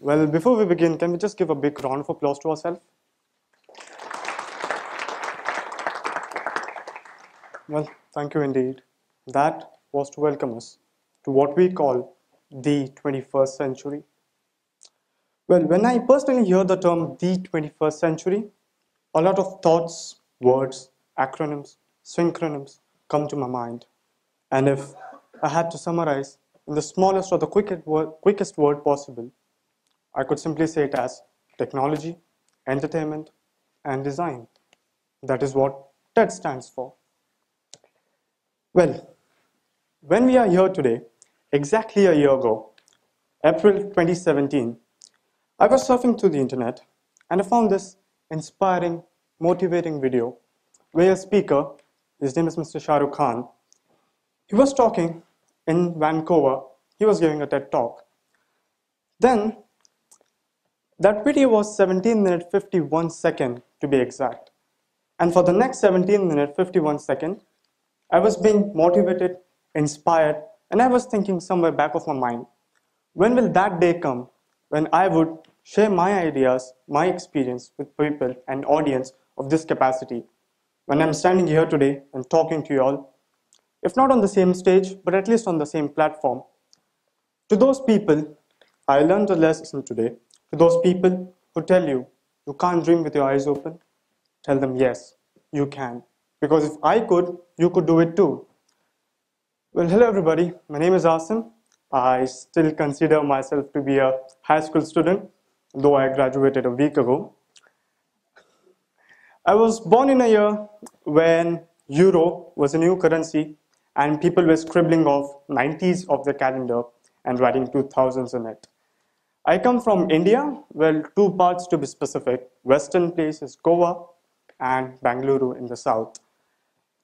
Well, before we begin, can we just give a big round of applause to ourselves? Well, thank you indeed. That was to welcome us to what we call the 21st century. Well, when I personally hear the term the 21st century, a lot of thoughts, words, acronyms, synonyms come to my mind. And if I had to summarize in the smallest or the quickest word possible, I could simply say it as technology, entertainment, and design. That is what TED stands for. Well, when we are here today, exactly a year ago, April 2017, I was surfing through the internet and I found this inspiring, motivating video where a speaker, his name is Mr. Shah Rukh Khan, he was talking in Vancouver, he was giving a TED talk. Then, that video was 17 minutes 51 seconds to be exact. And for the next 17 minutes 51 seconds, I was being motivated, inspired, and I was thinking somewhere back of my mind, when will that day come when I would share my ideas, my experience with people and audience of this capacity? When I'm standing here today and talking to you all, if not on the same stage, but at least on the same platform. To those people, I learned a lesson today. To those people who tell you, you can't dream with your eyes open, tell them yes, you can. Because if I could, you could do it too. Well, hello everybody, my name is Asim. I still consider myself to be a high school student, though I graduated a week ago. I was born in a year when euro was a new currency and people were scribbling off 90s of the calendar and writing 2000s in it. I come from India, well, two parts to be specific. Western place is Goa and Bangalore in the south.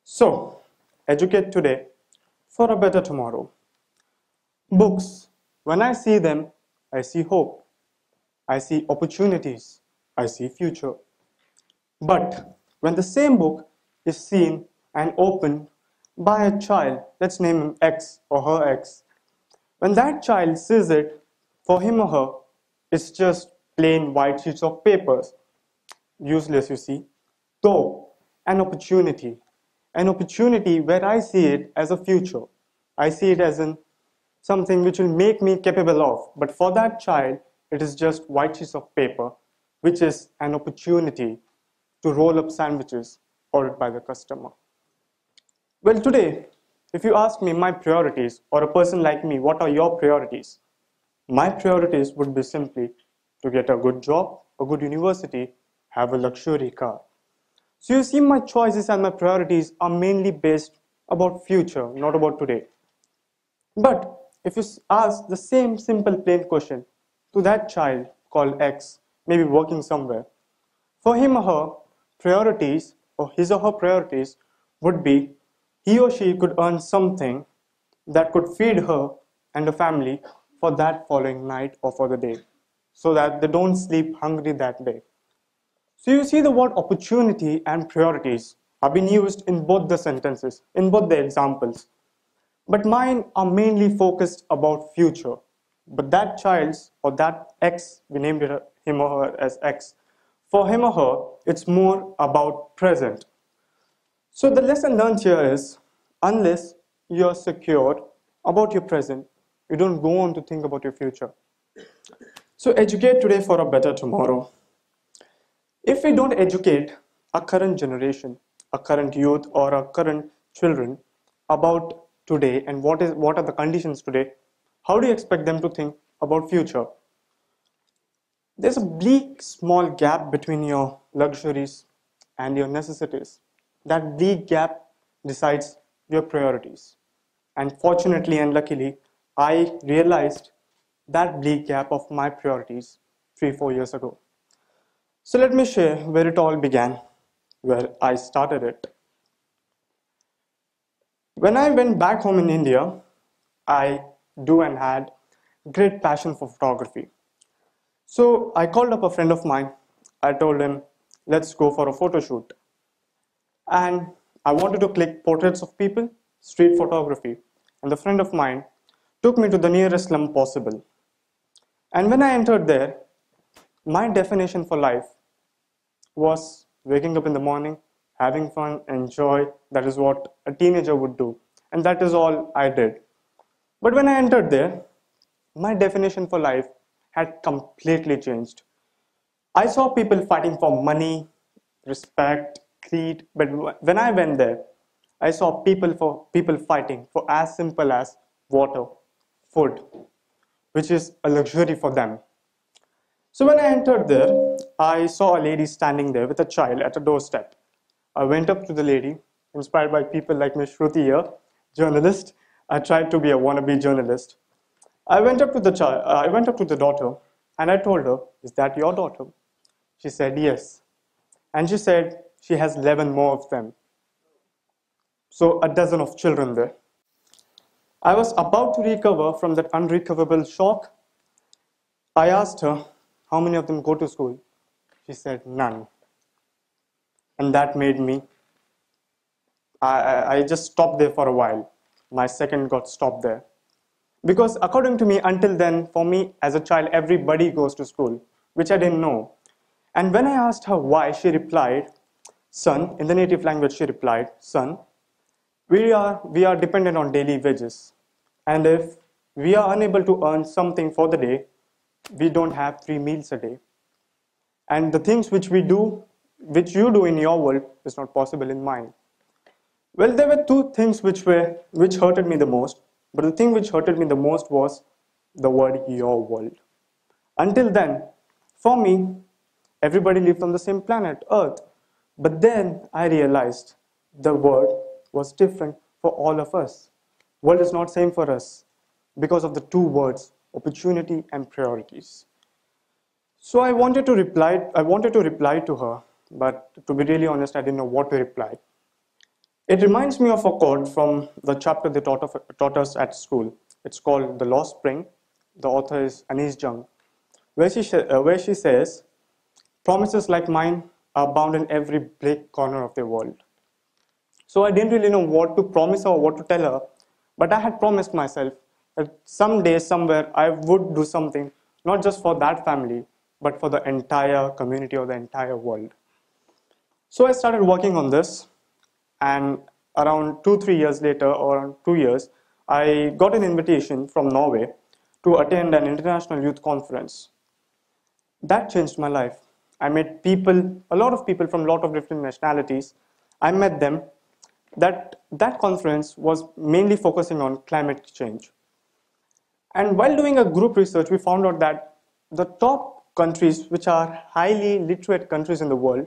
So, educate today for a better tomorrow. Books, when I see them, I see hope. I see opportunities. I see future. But when the same book is seen and opened by a child, let's name him X or her X, when that child sees it, for him or her, it's just plain white sheets of papers. Useless, you see. Though, an opportunity where I see it as a future. I see it as something which will make me capable of. But for that child, it is just white sheets of paper, which is an opportunity to roll up sandwiches ordered by the customer. Well, today, if you ask me my priorities, or a person like me, what are your priorities? My priorities would be simply to get a good job, a good university, have a luxury car. So you see, my choices and my priorities are mainly based about future, not about today. But if you ask the same simple plain question to that child called X, maybe working somewhere, for him or her priorities, or his or her priorities, would be he or she could earn something that could feed her and the family for that following night or for the day, so that they don't sleep hungry that day. So you see the word opportunity and priorities have been used in both the sentences, in both the examples. But mine are mainly focused about future. But that child's or that X, we named it him or her as X, for him or her, it's more about present. So the lesson learned here is, unless you're secure about your present, you don't go on to think about your future. So educate today for a better tomorrow. If we don't educate our current generation, our current youth or our current children about today and what are the conditions today, how do you expect them to think about future? There's a bleak small gap between your luxuries and your necessities. That bleak gap decides your priorities. And fortunately and luckily, I realized that bleak gap of my priorities 3-4 years ago. So let me share where it all began, where I started it. When I went back home in India, I do and had great passion for photography. So I called up a friend of mine. I told him, let's go for a photo shoot. And I wanted to click portraits of people, street photography. And the friend of mine took me to the nearest slum possible. And when I entered there, my definition for life was waking up in the morning, having fun, enjoy. That is what a teenager would do. And that is all I did. But when I entered there, my definition for life had completely changed. I saw people fighting for money, respect, greed, but when I went there, I saw people fighting for as simple as water, food, which is a luxury for them. So when I entered there, I saw a lady standing there with a child at a doorstep. I went up to the lady, inspired by people like Ms. Shruti here, journalist. I tried to be a wannabe journalist. I went up to the daughter, and I told her, "Is that your daughter?" She said, "Yes." And she said she has 11 more of them. So a dozen of children there. I was about to recover from that unrecoverable shock. I asked her, "How many of them go to school?" She said, "None." And that made me, I just stopped there for a while. My second got stopped there. Because according to me, until then, for me as a child, everybody goes to school, which I didn't know. And when I asked her why, she replied, "Son," in the native language, she replied, "Son, we are dependent on daily wages. And if we are unable to earn something for the day, we don't have 3 meals a day. And the things which which you do in your world is not possible in mine." Well, there were two things which hurted me the most, but the thing which hurted me the most was the word "your world." Until then, for me, everybody lived on the same planet, Earth. But then I realized the world was different for all of us. World is not same for us because of the two words, opportunity and priorities. So I wanted to reply to her, but to be really honest, I didn't know what to reply. It reminds me of a quote from the chapter they taught us at school. It's called The Lost Spring. The author is Anis Jung, where she says, "Promises like mine are bound in every bleak corner of the world." So I didn't really know what to promise her or what to tell her, but I had promised myself that someday, somewhere, I would do something, not just for that family, but for the entire community or the entire world. So I started working on this, and around 2 3 years later, or around 2 years, I got an invitation from Norway to attend an international youth conference. That changed my life. I met people, a lot of people from a lot of different nationalities. I met them. That conference was mainly focusing on climate change. And while doing a group research, we found out that the top countries, which are highly literate countries in the world,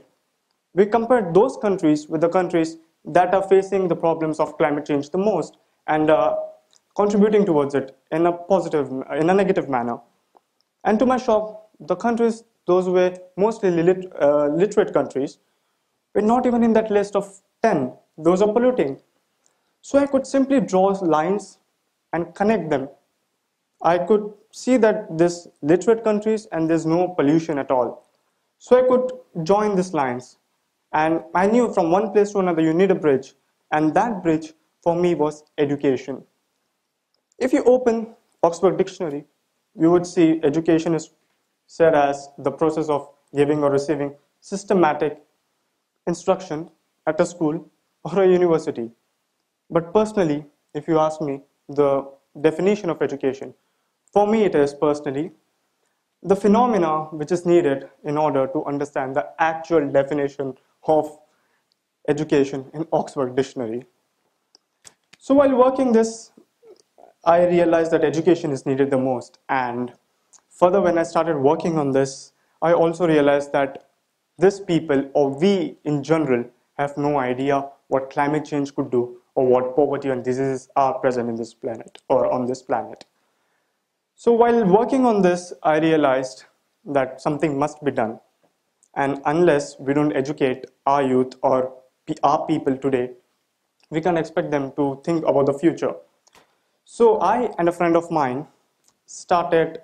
we compared those countries with the countries that are facing the problems of climate change the most and contributing towards it in in a negative manner. And to my shock, the countries, those were mostly literate countries, were not even in that list of 10. Those are polluting. So I could simply draw lines and connect them. I could see that this literate countries and there's no pollution at all. So I could join these lines. And I knew from one place to another you need a bridge. And that bridge for me was education. If you open Oxford Dictionary, you would see education is said as the process of giving or receiving systematic instruction at a school or a university. But personally, if you ask me the definition of education, for me it is personally the phenomena which is needed in order to understand the actual definition of education in Oxford Dictionary. So while working this, I realized that education is needed the most. And further, when I started working on this, I also realized that these people, or we in general, have no idea what climate change could do or what poverty and diseases are present in this planet or on this planet. So while working on this, I realized that something must be done. And unless we don't educate our youth or our people today, we can't expect them to think about the future. So I and a friend of mine started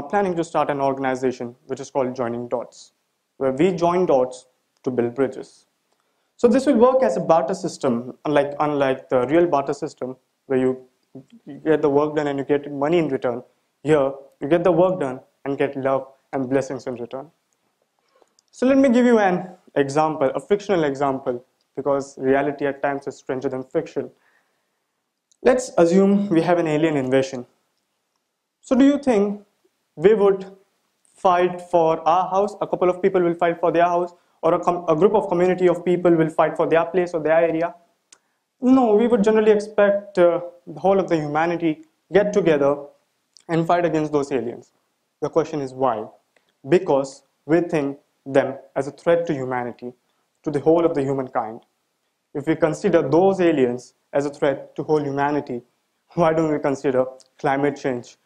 planning to start an organization which is called Joining Dots, where we join dots to build bridges. So this will work as a barter system, unlike the real barter system where you get the work done and you get money in return. Here, you get the work done and get love and blessings in return. So let me give you an example, a fictional example, because reality at times is stranger than fiction. Let's assume we have an alien invasion. So do you think we would fight for our house, a couple of people will fight for their house, or a group of community of people will fight for their place or their area? No, we would generally expect the whole of the humanity get together and fight against those aliens. The question is why? Because we think them as a threat to humanity, to the whole of the humankind. If we consider those aliens as a threat to whole humanity, why don't we consider climate change,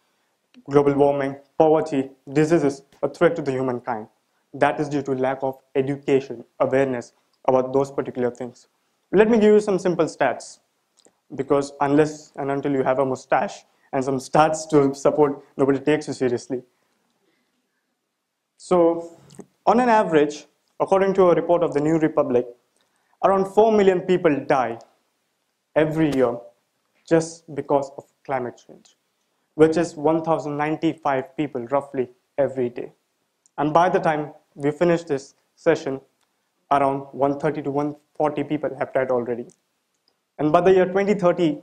global warming, poverty, diseases a threat to the humankind? That is due to lack of education, awareness about those particular things. Let me give you some simple stats, because unless and until you have a mustache and some stats to support, nobody takes you seriously. So, on an average, according to a report of the New Republic, around 4 million people die every year just because of climate change, which is 1,095 people roughly every day. And by the time we finish this session, around 130 to 140 people have died already. And by the year 2030,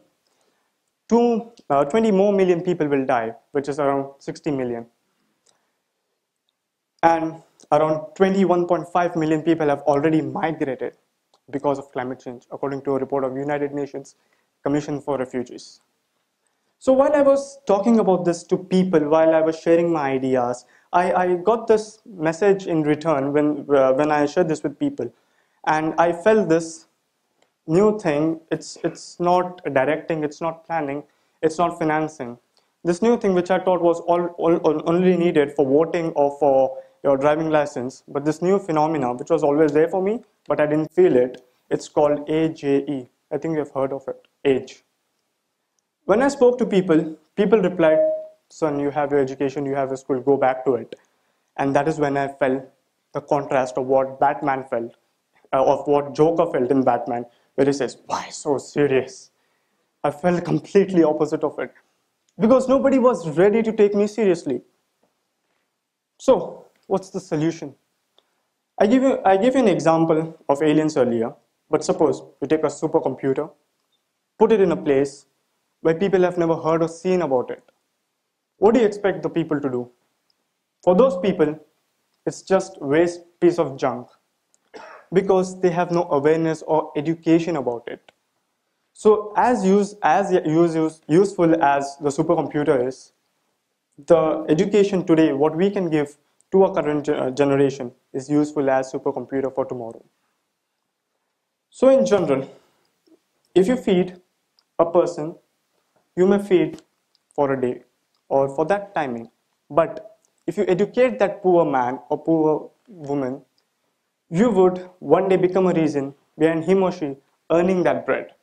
20 more million people will die, which is around 60 million. And around 21.5 million people have already migrated because of climate change, according to a report of United Nations Commission for Refugees. So while I was talking about this to people, while I was sharing my ideas, I got this message in return when I shared this with people. And I felt this new thing, it's not directing, it's not planning, it's not financing. This new thing which I thought was only needed for voting or for your driving license, but this new phenomena which was always there for me, but I didn't feel it, it's called AJE. I think you've heard of it, age. When I spoke to people, people replied, son, you have your education, you have your school, go back to it. And that is when I felt the contrast of what Batman felt, of what Joker felt in Batman, where he says, why so serious? I felt completely opposite of it, because nobody was ready to take me seriously. So, what's the solution? I gave you an example of aliens earlier, but suppose you take a supercomputer, put it in a place where people have never heard or seen about it. What do you expect the people to do? For those people, it's just waste piece of junk, because they have no awareness or education about it. So as useful as the supercomputer is, the education today, what we can give to our current generation, is useful as supercomputer for tomorrow. So in general, if you feed a person, you may feed for a day or for that timing. But if you educate that poor man or poor woman, you would one day become a reason behind him or she earning that bread,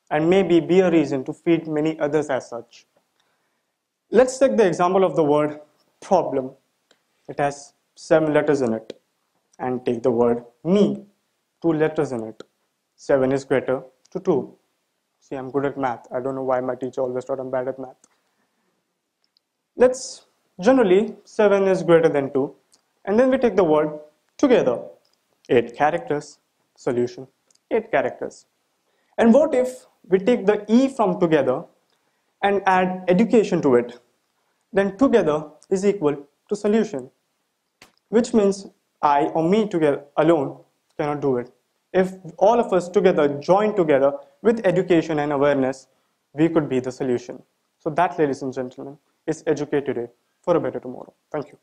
and maybe be a reason to feed many others as such. Let's take the example of the word problem. It has 7 letters in it. And take the word me, 2 letters in it. 7 is greater to 2. See, I'm good at math. I don't know why my teacher always thought I'm bad at math. Generally, 7 is greater than 2. And then we take the word together. 8 characters, solution, 8 characters. And what if we take the E from together and add education to it? Then together is equal to solution, which means I or me together alone cannot do it. If all of us together join together with education and awareness, we could be the solution. So that, ladies and gentlemen, is Educate Today for a Better Tomorrow. Thank you.